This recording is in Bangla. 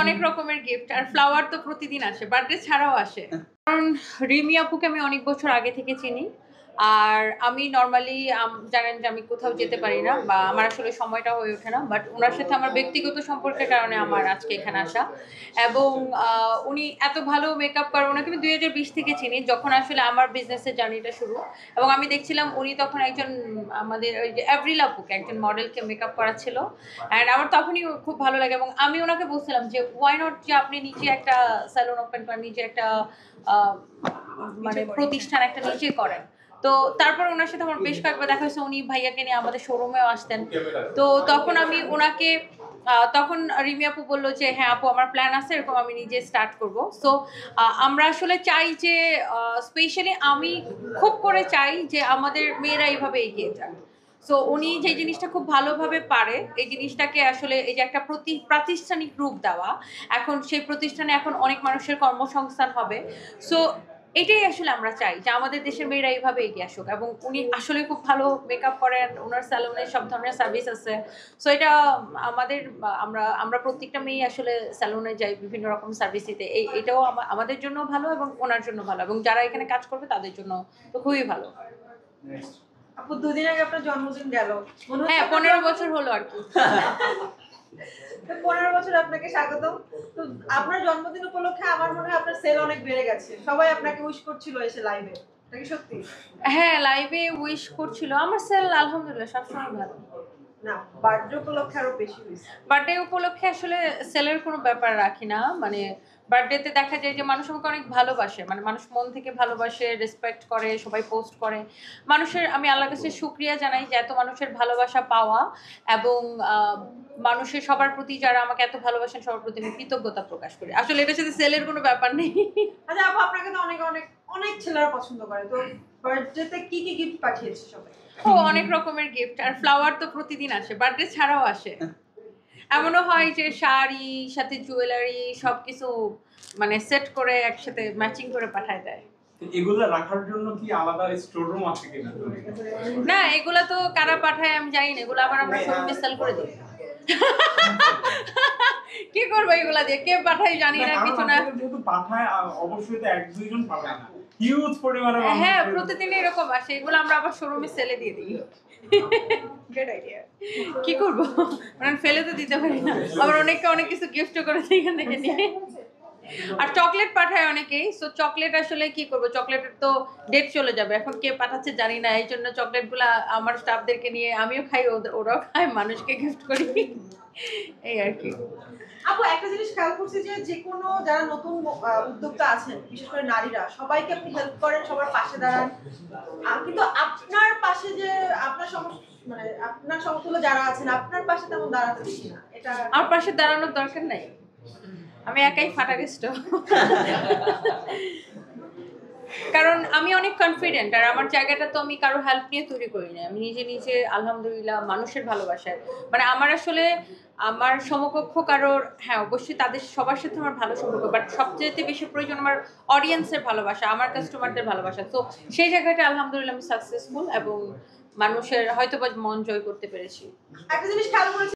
অনেক রকমের গিফট আর ফ্লাওয়ার তো প্রতিদিন আসে, বার্থডে ছাড়াও আসে। কারণ রিমি আপুকে আমি অনেক বছর আগে থেকে চিনি। আর আমি নরমালি জানেন যে আমি কোথাও যেতে পারি না বা আমার আসলে সময়টা হয়ে ওঠে না, বাট ওনার সাথে আমার ব্যক্তিগত সম্পর্কের কারণে আমার আজকে এখানে আসা। এবং উনি এত ভালো মেকআপ করেন, ওনাকে আমি 2020 থেকে চিনি, যখন আসলে আমার বিজনেসের জার্নিটা শুরু। এবং আমি দেখছিলাম উনি তখন একজন আমাদের ওই যে এভরিল আপুকে একজন মডেলকে মেকআপ করাচ্ছিল, অ্যান্ড আমার তখনই খুব ভালো লাগে। এবং আমি ওনাকে বলছিলাম যে ওয়াই নট যে আপনি নিজে একটা স্যালুন ওপেন করেন, নিজে একটা মানে প্রতিষ্ঠান একটা নিজে করেন। তো তারপর ওনার সাথে আমার বেশ কয়েকবার দেখা হয়েছে, উনি ভাইয়াকে নিয়ে আমাদের শোরুমেও আসতেন। তো তখন আমি ওনাকে তখন রিমি আপু বললো যে হ্যাঁ আপু আমার প্ল্যান আছে এরকম, আমি নিজে স্টার্ট করব। সো আমরা আসলে চাই যে স্পেশালি আমি খুব করে চাই যে আমাদের মেয়েরা এইভাবে এগিয়ে যাক। সো উনি যে জিনিসটা খুব ভালোভাবে পারে, এই জিনিসটাকে আসলে এই যে একটা প্রাতিষ্ঠানিক রূপ দেওয়া, এখন সেই প্রতিষ্ঠানে এখন অনেক মানুষের কর্মসংস্থান হবে। সো এটাই আসলে আমরা চাই যে আমাদের দেশের মেয়েরা এইভাবে এগিয়ে আসুক। এবং উনি আসলে খুব ভালো মেকআপ করেন, ওনার স্যালুনে সব ধরনের সার্ভিস আছে। সো এটা আমাদের আমরা আমরা প্রত্যেকটা মেয়ে আসলে স্যালুনে যাই বিভিন্ন রকম সার্ভিস দিতে, এটাও আমাদের জন্য ভালো এবং ওনার জন্য ভালো, এবং যারা এখানে কাজ করবে তাদের জন্য তো খুবই ভালো। আপু দুদিন আগে আপনার জন্মদিন গেল, হ্যাঁ 15 বছর হলো আর কি। 15 বছর আপনাকে স্বাগতম। তো আপনার জন্মদিন উপলক্ষে আমার মনে হয় আপনার সেল অনেক বেড়ে গেছে, সবাই আপনাকে উইশ করছিল এসে লাইভে, এটা কি সত্যি? হ্যাঁ লাইভে উইশ করছিল, আমার সেল আলহামদুলিল্লাহ সবসময় ভালো। না বার্থডে উপলক্ষে আরো বেশি হয়েছে। বার্থডে উপলক্ষে আসলে সেলের কোনো ব্যাপার রাখি না, মানে বার্থডেতে দেখা যায় যে মানুষ আমাকে অনেক ভালোবাসে, মানে মানুষ মন থেকে ভালোবাসে, রেসপেক্ট করে, সবাই পোস্ট করে। মানুষের আমি আল্লাহর কাছে শুকরিয়া জানাই যে এত মানুষের ভালোবাসা পাওয়া, এবং মানুষের সবার প্রতি যারা আমাকে এত ভালোবাসেন সবার প্রতি আমি কৃতজ্ঞতা প্রকাশ করি। আসলে এটার সাথে সেলের কোনো ব্যাপার নেই। আচ্ছা আপু আপনাকে তো অনেক অনেক অনেক ছেলেরা পছন্দ করে, তো বার্থডেতে কি কি গিফট পাঠিয়েছে সবাই? অনেক রকমের গিফট আর ফ্লাওয়ার তো প্রতিদিন আসে, বার্থডে ছাড়াও আসে। এমনও হয় যে শাড়ি সাথে জুয়েলারি সবকিছু মানে সেট করে একসাথে ম্যাচিং করে পাঠায় দেয়। এগুলো রাখার জন্য কি আলাদা স্টোর রুম আছে কিনা? না এগুলা তো কারা পাঠায় আমি জানি না, এগুলো আবার আমরা শোরুমে সেল করে দিই। কি করবো এগুলা দিয়ে, কে পাঠায় জানি না, কিছু না। যেহেতু পাঠায় অবশ্যই তো এক দুইজন পাঠায় না, হিউজ পরিমাণে। হ্যাঁ প্রতিদিন এরকম আসে, এগুলো আমরা আবার শোরুমে সেলে দিয়ে দিই। Good idea. কি করবো, মানে ফেলে তো দিতে পারি না, আবার অনেককে অনেক কিছু গিফট করে দিই এখান থেকে নিয়ে। আর চকলেট পাঠায় অনেকেই, সো চকলেট আসলে কি করবো, চকলেটের তো ডেট চলে যাবে, এখন কে পাঠাচ্ছে জানি না, এই জন্য চকলেটগুলো আমার স্টাফদেরকে নিয়ে আমিও খাই, ওরাও খায়, মানুষকে গিফট করি, এই আর কি। আপু একটা জিনিস খেয়াল করছি যে যে কোনো যারা নতুন উদ্যোক্তা আছেন, বিশেষ করে নারীরা, সবাইকে আপনি হেল্প করেন, সবার পাশে দাঁড়ান, কিন্তু আপনার পাশে যে আপনার মানে আপনার সমতুল্য যারা আছেন আপনার পাশে তেমন দাঁড়াতে দেখি না। এটা আমার পাশে দাঁড়ানোর দরকার নাই, আমি একাই ফাটাকেষ্ট। কারণ আমি অনেক কনফিডেন্ট, আর আমার জায়গাটা তো আমি কারো হেল্প নিয়ে তৈরি করি না, আমি নিজে নিজে আলহামদুলিল্লাহ মানুষের ভালোবাসায়, মানে আমার আসলে আমার সমকক্ষ কারোর, হ্যাঁ অবশ্যই তাদের সবার সাথে আমার ভালো সম্পর্ক, বাট সবচেয়ে বেশি প্রয়োজন আমার অডিয়েন্সের ভালোবাসা, আমার কাস্টমারদের ভালোবাসা। তো সেই জায়গাটা আলহামদুলিল্লাহ আমি সাকসেসফুল এবং মানুষের হয়তো বা মন জয় করতে পেরেছি। একটা জিনিস খেয়াল করেছি